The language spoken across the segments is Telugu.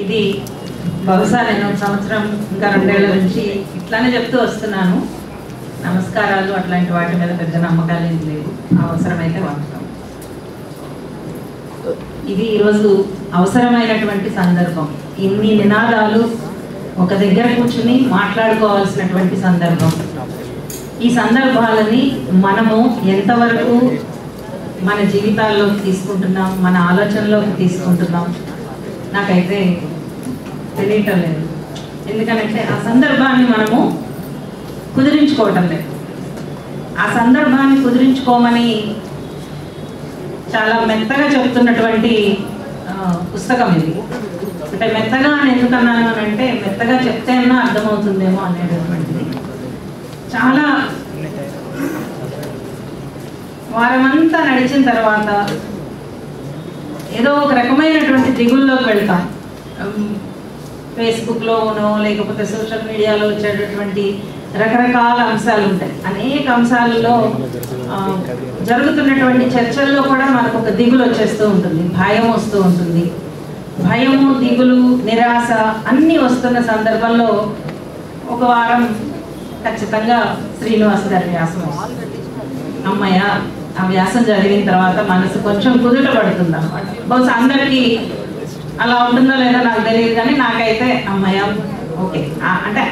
ఇది బహుశా నేను సంవత్సరం ఇంకా 2 ఏళ్ల నుంచి ఇట్లానే చెప్తూ వస్తున్నాను. నమస్కారాలు అట్లాంటి వాటి మీద పెద్ద నమ్మకాలు ఏం లేవు, అవసరమైతే వండుతాం. ఇది ఈరోజు అవసరమైనటువంటి సందర్భం. ఇన్ని నినాదాలు ఒక దగ్గర కూర్చుని మాట్లాడుకోవాల్సినటువంటి సందర్భం. ఈ సందర్భాలని మనము ఎంతవరకు మన జీవితాల్లోకి తీసుకుంటున్నాం, మన ఆలోచనలోకి తీసుకుంటున్నాం నాకైతే తెలియటం లేదు. ఎందుకంటే ఆ సందర్భాన్ని మనము కుదిరించుకోవటం లేదు. ఆ సందర్భాన్ని కుదిరించుకోమని చాలా మెత్తగా చెప్తున్నటువంటి పుస్తకం ఇది. అంటే మెత్తగా అని ఎందుకన్నాను అని అంటే, మెత్తగా చెప్తేనా అర్థమవుతుందేమో అనేటటువంటిది. చాలా వారమంతా నడిచిన తర్వాత ఏదో ఒక రకమైనటువంటి దిగుల్లోకి వెళ్తాం. ఫేస్బుక్లోనో లేకపోతే సోషల్ మీడియాలో వచ్చేటటువంటి రకరకాల అంశాలు ఉంటాయి. అనేక అంశాలలో జరుగుతున్నటువంటి చర్చల్లో కూడా మనకు ఒక దిగులు వచ్చేస్తూ ఉంటుంది, భయం వస్తూ ఉంటుంది. భయము, దిగులు, నిరాశ అన్నీ వస్తున్న సందర్భంలో ఒక వారం ఖచ్చితంగా శ్రీనివాస్ గారి వ్యాసం వస్తుంది. అమ్మయ్య, ఆ వ్యాసం చదివిన తర్వాత మనసు కొంచెం కుదుట పడుతుంది అన్నమాట. బహుశా అందరికీ అలా ఉంటుందో లేదో నాకు తెలియదు, కానీ నాకైతే అమ్మయ్య ఓకే. అంటే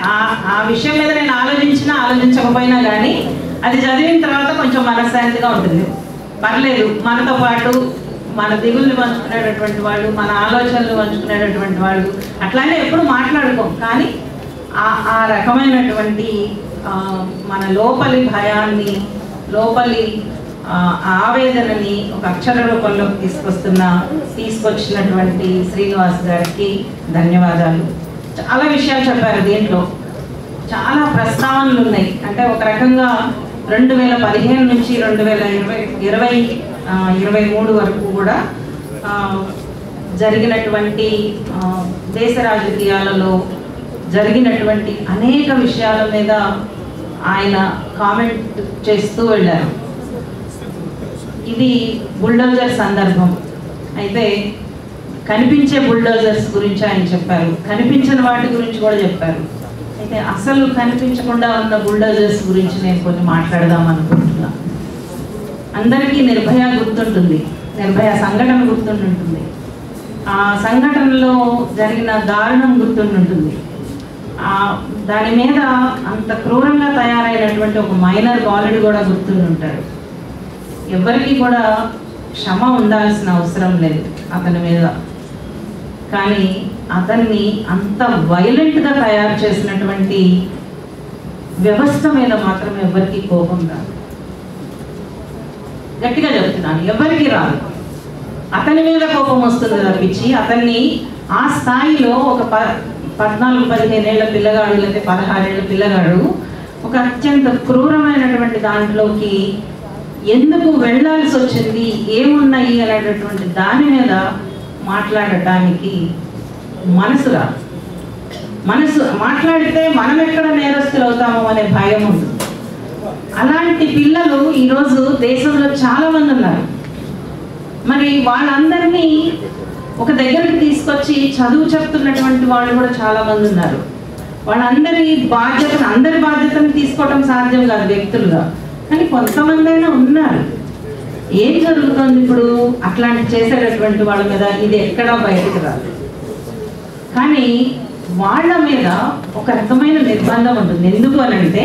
ఆ విషయం మీద నేను ఆలోచించకపోయినా కానీ అది చదివిన తర్వాత కొంచెం మనశ్శాంతిగా ఉంటుంది. పర్లేదు, మనతో పాటు మన దిగుల్ని పంచుకునేటటువంటి వాళ్ళు, మన ఆలోచనలు పంచుకునేటటువంటి వాళ్ళు అట్లానే ఎప్పుడు మాట్లాడుకోం, కానీ ఆ రకమైనటువంటి మన లోపలి భయాన్ని, లోపలి ఆవేదనని ఒక అక్షర రూపంలోకి తీసుకొచ్చినటువంటి శ్రీనివాస్ గారికి ధన్యవాదాలు. చాలా విషయాలు చెప్పారు. దీంట్లో చాలా ప్రస్తావనలు ఉన్నాయి. అంటే ఒక రకంగా 2015 నుంచి 2023 వరకు కూడా జరిగినటువంటి దేశ రాజకీయాలలో జరిగినటువంటి అనేక విషయాల మీద ఆయన కామెంట్ చేస్తూ వెళ్ళారు. ఇది బుల్డోజర్ సందర్భం. అయితే కనిపించే బుల్డోజర్స్ గురించి ఆయన చెప్పారు, కనిపించని వాటి గురించి కూడా చెప్పారు. అయితే అసలు కనిపించకుండా ఉన్న బుల్డోజర్స్ గురించి నేను కొంచెం మాట్లాడదాం అనుకుంటున్నా. అందరికీ నిర్భయ గుర్తుంటుంది, నిర్భయ సంఘటన గుర్తుంటుంది, ఆ సంఘటనలో జరిగిన దారుణం గుర్తుంటుంది. దాని మీద అంత క్రూరంగా తయారైనటువంటి ఒక మైనర్ బాలుడు కూడా గుర్తుంటాడు. ఎవరికి కూడా క్షమ ఉండాల్సిన అవసరం లేదు అతని మీద, కానీ అతన్ని అంత వైలెంట్గా తయారు చేసినటువంటి వ్యవస్థ మీద మాత్రం ఎవరికి కోపం రాదు. గట్టిగా చెప్తున్నాను, ఎవరికి రాదు. అతని మీద కోపం వస్తుంది తప్పించి అతన్ని ఆ స్థాయిలో ఒక 14-15 ఏళ్ల పిల్లగాడు లేకపోతే 16 ఏళ్ల పిల్లగాడు ఒక అత్యంత క్రూరమైనటువంటి దాంట్లోకి ఎందుకు వెళ్ళాల్సి వచ్చింది, ఏమున్నాయి అనేటటువంటి దాని మీద మాట్లాడటానికి మనసు రాదు. మనసు మాట్లాడితే మనం ఎక్కడ నేరస్తులు అవుతామో అనే భయం ఉంటుంది. అలాంటి పిల్లలు ఈరోజు దేశంలో చాలా మంది ఉన్నారు. మరి వాళ్ళందరినీ ఒక దగ్గరికి తీసుకొచ్చి చదువు చెప్తున్నటువంటి వాళ్ళు కూడా చాలా మంది ఉన్నారు. వాళ్ళందరి బాధ్యతను తీసుకోవడం సాధ్యం కాదు వ్యక్తులుగా, కానీ కొంతమంది అయినా ఉన్నారు. ఏం జరుగుతుంది ఇప్పుడు? అట్లాంటి చేసేటటువంటి వాళ్ళ మీద ఇది ఎక్కడా బయటకు రాదు, కానీ వాళ్ళ మీద ఒక రకమైన నిర్బంధం ఉంటుంది. ఎందుకు అనంటే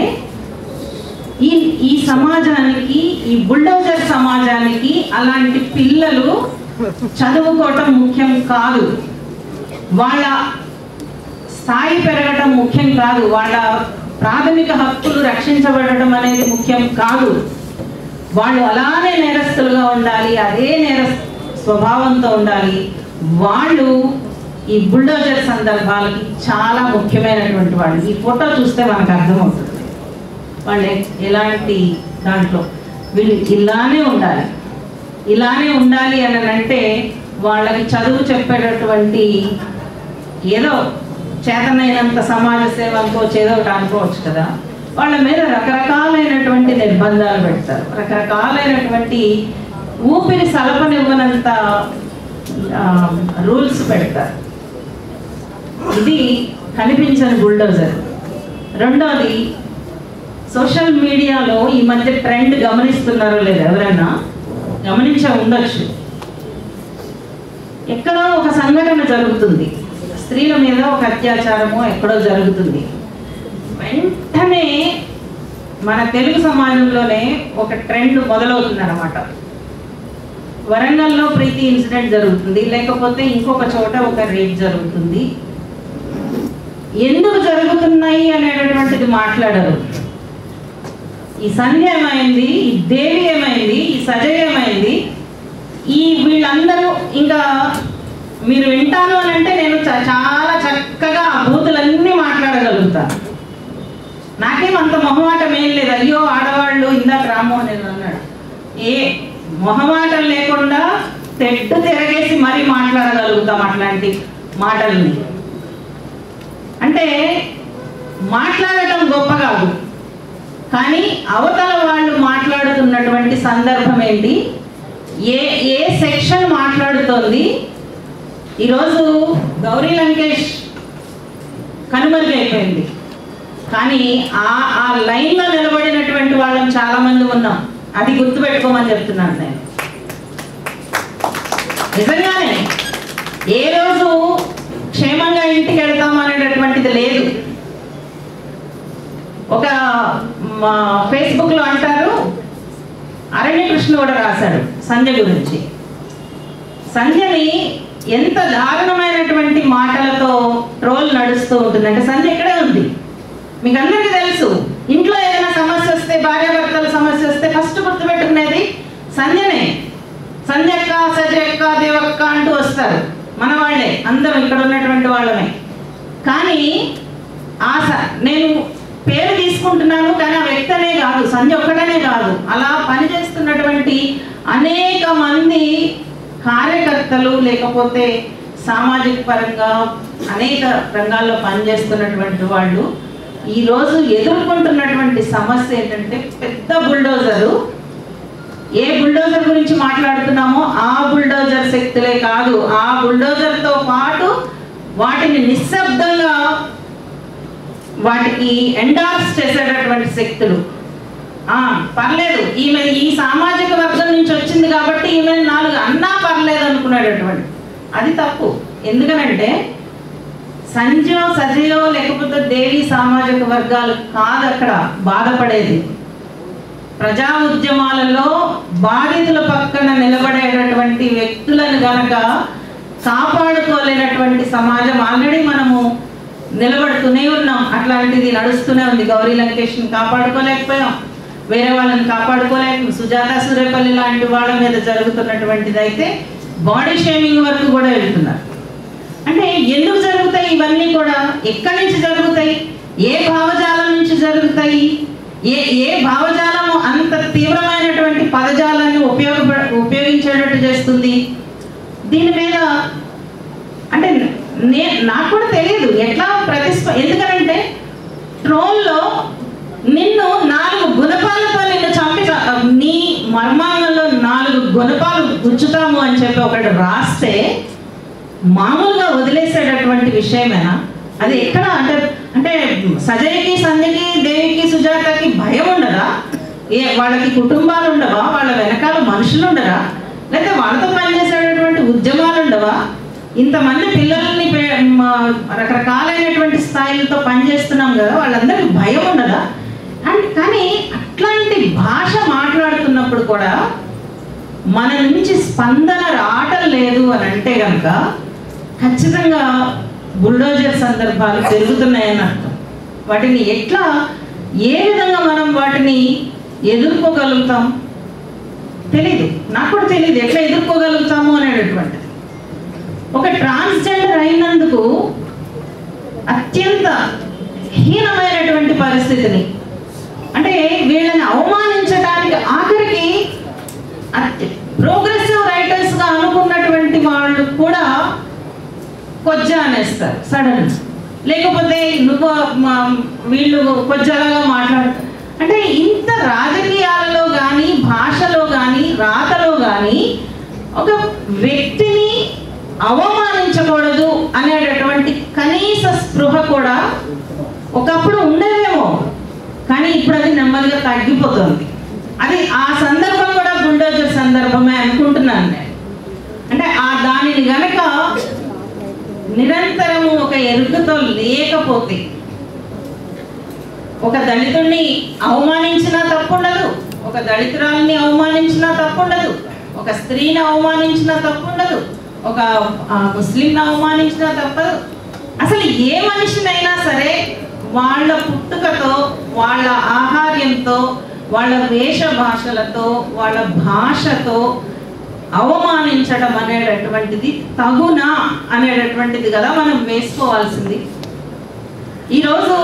ఈ సమాజానికి, ఈ బుల్డోజర్ సమాజానికి అలాంటి పిల్లలు చదువుకోవటం ముఖ్యం కాదు, వాళ్ళ స్థాయి పెరగటం ముఖ్యం కాదు, వాళ్ళ ప్రాథమిక హక్కులు రక్షించబడటం అనేది ముఖ్యం కాదు. వాళ్ళు అలానే నేరస్తులుగా ఉండాలి, అదే స్వభావంతో ఉండాలి. వాళ్ళు ఈ బుల్డోజర్ సందర్భాలకి చాలా ముఖ్యమైనటువంటి వాళ్ళు. ఈ ఫోటో చూస్తే మనకు అర్థమవుతుంది వాళ్ళు ఎలాంటి దాంట్లో. వీళ్ళు ఇలానే ఉండాలి అని అంటే వాళ్ళకి చదువు చెప్పేటటువంటి ఏదో చేతనైనంత సమాజ సేవ అనుకోవచ్చు, ఏదో ఒకటి అనుకోవచ్చు కదా. వాళ్ళ మీద రకరకాలైనటువంటి నిర్బంధాలు పెడతారు, రకరకాలైనటువంటి ఊపిరి సలపనివ్వనంత రూల్స్ పెడతారు. ఇది కనిపించని బుల్డోజర్. రెండోది, సోషల్ మీడియాలో ఈ మధ్య ట్రెండ్ గమనిస్తున్నారో లేదు, ఎవరైనా గమనించే ఉండొచ్చు. ఎక్కడో ఒక సంఘటన జరుగుతుంది, స్త్రీల మీద ఒక అత్యాచారమో ఎక్కడో జరుగుతుంది, వెంటనే మన తెలుగు సమాజంలోనే ఒక ట్రెండ్ మొదలవుతుంది అన్నమాట. వరంగల్లో ప్రీతి ఇన్సిడెంట్ జరుగుతుంది, లేకపోతే ఇంకొక చోట ఒక రేప్ జరుగుతుంది. ఎందుకు జరుగుతున్నాయి అనేటటువంటిది మాట్లాడరు. ఈ సంధ్య ఏమైంది, ఈ దేవి ఏమైంది, ఈ సజయ్ ఏమైంది, ఈ వీళ్ళందరూ ఇంకా మీరు వింటాను అని అంటే నేను చాలా చక్కగా ఆ బూతులన్నీ మాట్లాడగలుగుతాను. నాకేం అంత మొహమాటం ఏం లేదు. అయ్యో ఆడవాళ్ళు, ఇందాక రామ్మోహన్ అన్నాడు, ఏ మొహమాటం లేకుండా తెట్టు తిరగేసి మరీ మాట్లాడగలుగుతాం అట్లాంటి మాటల్ని. అంటే మాట్లాడటం గొప్ప కాదు, కానీ అవతల వాళ్ళు మాట్లాడుతున్నటువంటి సందర్భం ఏంటి, ఏ సెక్షన్ మాట్లాడుతోంది. ఈరోజు గౌరీ లంకేష్ కనుమరుగైపోయింది, కానీ ఆ లైన్లో నిలబడినటువంటి వాళ్ళం చాలామంది ఉన్నాం. అది గుర్తుపెట్టుకోమని చెప్తున్నాను నేను. నిజంగానే ఏ రోజు క్షేమంగా ఇంటికి వెళ్తాం అనేటటువంటిది లేదు. ఒక ఫేస్బుక్లో అంటారు, అరణ్యకృష్ణ కూడా రాశాడు సంధ్య గురించి. సంధ్యని ఎంత దారుణమైనటువంటి మాటలతో ట్రోల్ నడుస్తూ ఉంటుందంటే, సంధ్య ఇక్కడే ఉంది, మీకు అందరికీ తెలుసు. ఇంట్లో ఏదైనా సమస్య వస్తే, భార్యాభర్తల సమస్య వస్తే ఫస్ట్ గుర్తుపెట్టుకునేది సంధ్యనే. సంధ్యక్క, సజయక్క, దేవక్క అంటూ వస్తారు మన వాళ్ళే, అందరం ఇక్కడ ఉన్నటువంటి వాళ్ళమే. కానీ నేను పేరు తీసుకుంటున్నాను, కానీ ఆ వ్యక్తి అనే కాదు, సంధ్య ఒక్కటనే కాదు, అలా పనిచేస్తున్నటువంటి అనేక మంది కార్యకర్తలు, లేకపోతే సామాజిక పరంగా అనేక రంగాల్లో పనిచేస్తున్నటువంటి వాళ్ళు ఈరోజు ఎదుర్కొంటున్నటువంటి సమస్య ఏంటంటే, పెద్ద బుల్డోజరు. ఏ బుల్డోజర్ గురించి మాట్లాడుతున్నామో ఆ బుల్డోజర్ శక్తులే కాదు, ఆ బుల్డోజర్తో పాటు వాటిని నిశ్శబ్దంగా వాటికి ఎండార్స్ చేసేటటువంటి శక్తులు. పర్లేదు, ఈమె ఈ సామాజిక వర్గం నుంచి వచ్చింది కాబట్టి ఈమె 4 అన్నా పర్లేదు అనుకునేటటువంటి, అది తప్పు. ఎందుకనంటే సంజయో, సజయో, లేకపోతే దేవి సామాజిక వర్గాలు కాదు అక్కడ బాధపడేది. ప్రజా ఉద్యమాలలో బాధితుల పక్కన నిలబడేటటువంటి వ్యక్తులను గనక కాపాడుకోలేనటువంటి సమాజం ఆల్రెడీ మనము నిలబడుతూనే ఉన్నాం. అట్లాంటిది నడుస్తూనే ఉంది. గౌరీ లంకేష్ని కాపాడుకోలేకపోయాం, వేరే వాళ్ళని కాపాడుకోలేక సుజాత సూరేపల్లి లాంటి వాళ్ళ మీద జరుగుతున్నటువంటిది అయితే బాడీ షేమింగ్ వరకు కూడా వెళ్తున్నారు. అంటే ఎందుకు జరుగుతాయి ఇవన్నీ కూడా? ఎక్కడి నుంచి జరుగుతాయి? ఏ భావజాలం నుంచి జరుగుతాయి? ఏ భావజాలము అంత తీవ్రమైనటువంటి పదజాలాన్ని ఉపయోగించేటట్టు చేస్తుంది? దీని మీద అంటే నాకు కూడా తెలియదు ఎట్లా ఎందుకనంటే ట్రోల్లో నిన్ను 4 గుణపాలతో నిన్ను చంపి నీ మర్మాంగంలో 4 గుణపాలు గుచ్చుతాము అని చెప్పి ఒకటి రాస్తే మామూలుగా వదిలేసేటటువంటి విషయమేనా అది? ఎక్కడ అంటే సజయ్కి, సంధ్యకి, దేవికి, సుజాతకి భయం ఉండదా? వాళ్ళకి కుటుంబాలు ఉండవా? వాళ్ళ వెనకాల మనుషులు ఉండరా? లేకపోతే వాళ్ళతో పనిచేసేటటువంటి ఉద్యమాలు ఉండవా? ఇంతమంది పిల్లల్ని రకరకాలైనటువంటి స్థాయిలతో పనిచేస్తున్నాం కదా, వాళ్ళందరికీ భయం ఉండదా? కానీ అట్లాంటి భాష మాట్లాడుతున్నప్పుడు కూడా మన నుంచి స్పందన రావటం లేదు అని అంటే కనుక ఖచ్చితంగా బుల్డోజర్ సందర్భాలు పెరుగుతున్నాయని అర్థం. వాటిని ఏ విధంగా మనం వాటిని ఎదుర్కోగలుగుతాం తెలీదు. నాకు కూడా తెలియదు ఎట్లా ఎదుర్కోగలుగుతాము అనేటటువంటిది. ఒక ట్రాన్స్జెండర్ అయినందుకు అత్యంత హీనమైనటువంటి పరిస్థితిని, అంటే వీళ్ళని అవమానించడానికి ఆఖరికి ప్రోగ్రెసివ్ రైటర్స్గా అనుకున్నటువంటి వాళ్ళు కూడా కొజ్జా అనేస్తారు సడన్. లేకపోతే వీళ్ళు కొజ్జలాగా మాట్లాడతారు. అంటే ఇంత రాజకీయాలలో కానీ, భాషలో కానీ, రాతలో కానీ ఒక వ్యక్తిని అవమానించకూడదు అనేటటువంటి కనీస ఒకప్పుడు ఉండేదేమో, కానీ ఇప్పుడు అది నెమ్మదిగా తగ్గిపోతుంది. అది ఆ సందర్భం కూడా బుల్డోజర్ సందర్భమే అనుకుంటున్నాను నేను. అంటే దానిని గనక నిరంతరము ఒక ఎరుకతో లేకపోతే, ఒక దళితుడిని అవమానించినా తప్పుండదు, ఒక దళితురాలని అవమానించినా తప్పుండదు, ఒక స్త్రీని అవమానించినా తప్పుండదు, ఒక ముస్లింని అవమానించినా తప్పదు. అసలు ఏ మనిషినైనా సరే వాళ్ళ పుట్టుకతో, వాళ్ళ ఆహార్యంతో, వాళ్ళ వేష భాషలతో, వాళ్ళ భాషతో అవమానించడం అనేటటువంటిది తగునా అనేటటువంటిది కదా మనం వేసుకోవాల్సింది. ఈరోజు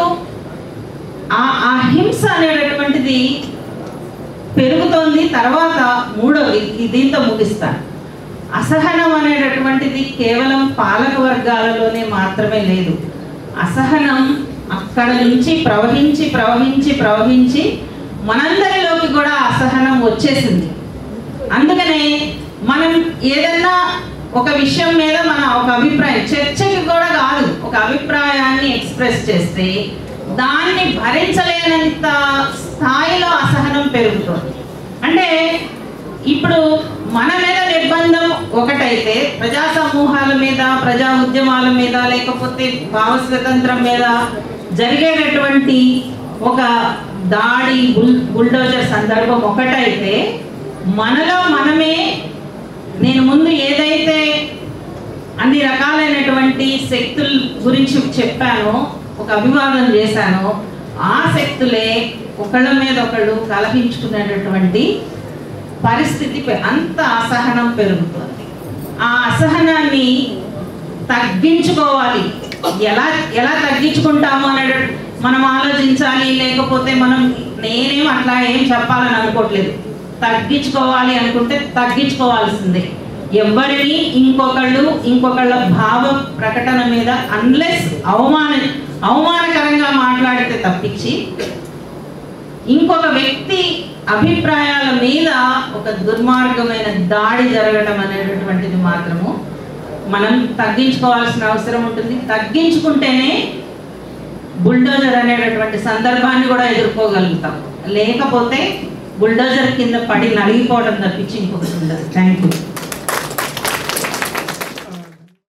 ఆ హింస అనేటటువంటిది పెరుగుతోంది. తర్వాత మూడవది, దీంతో ముగిస్తాను. అసహనం అనేటటువంటిది కేవలం పాలక వర్గాలలోనే మాత్రమే లేదు. అసహనం అక్కడ నుంచి ప్రవహించి ప్రవహించి ప్రవహించి మనందరిలోకి కూడా అసహనం వచ్చేసింది. అందుకనే మనం ఏదన్నా ఒక విషయం మీద మన ఒక అభిప్రాయం, చర్చకి కూడా కాదు, ఒక అభిప్రాయాన్ని ఎక్స్ప్రెస్ చేస్తే దాన్ని భరించలేనంత స్థాయిలో అసహనం పెరుగుతుంది. అంటే ఇప్పుడు మన మీద నిర్బంధం ఒకటైతే, ప్రజా సమూహాల మీద, ప్రజా ఉద్యమాల మీద, లేకపోతే భావ స్వతంత్రం మీద జరిగేటటువంటి ఒక దాడి, బుల్డోజర్ సందర్భం ఒకటైతే, మనలో మనమే నేను ముందు ఏదైతే అన్ని రకాలైనటువంటి శక్తుల గురించి చెప్పానో, ఒక అభివాదం చేశానో, ఆ శక్తులే ఒకళ్ళ మీద ఒకళ్ళు కలహించుకునేటటువంటి పరిస్థితి, అంత అసహనం పెరుగుతుంది. ఆ అసహనాన్ని తగ్గించుకోవాలి. ఎలా తగ్గించుకుంటాము అనేది మనం ఆలోచించాలి. లేకపోతే నేనేం అట్లా ఏం చెప్పాలని అనుకోవట్లేదు. తగ్గించుకోవాలి అనుకుంటే తగ్గించుకోవాల్సిందే. ఎవరిని ఇంకొకళ్ళ భావ ప్రకటన మీద అన్లెస్ అవమానకరంగా మాట్లాడితే తప్పించి, ఇంకొక వ్యక్తి అభిప్రాయాల మీద ఒక దుర్మార్గమైన దాడి జరగడం అనేటటువంటిది మాత్రము మనం తగ్గించుకోవాల్సిన అవసరం ఉంటుంది. తగ్గించుకుంటేనే బుల్డోజర్ అనేటటువంటి సందర్భాన్ని కూడా ఎదుర్కోగలుగుతాం. లేకపోతే బుల్డోజర్ కింద పడి నలిగిపోవడం తప్పించి ఇంకొకటి ఉండదు. Thank you.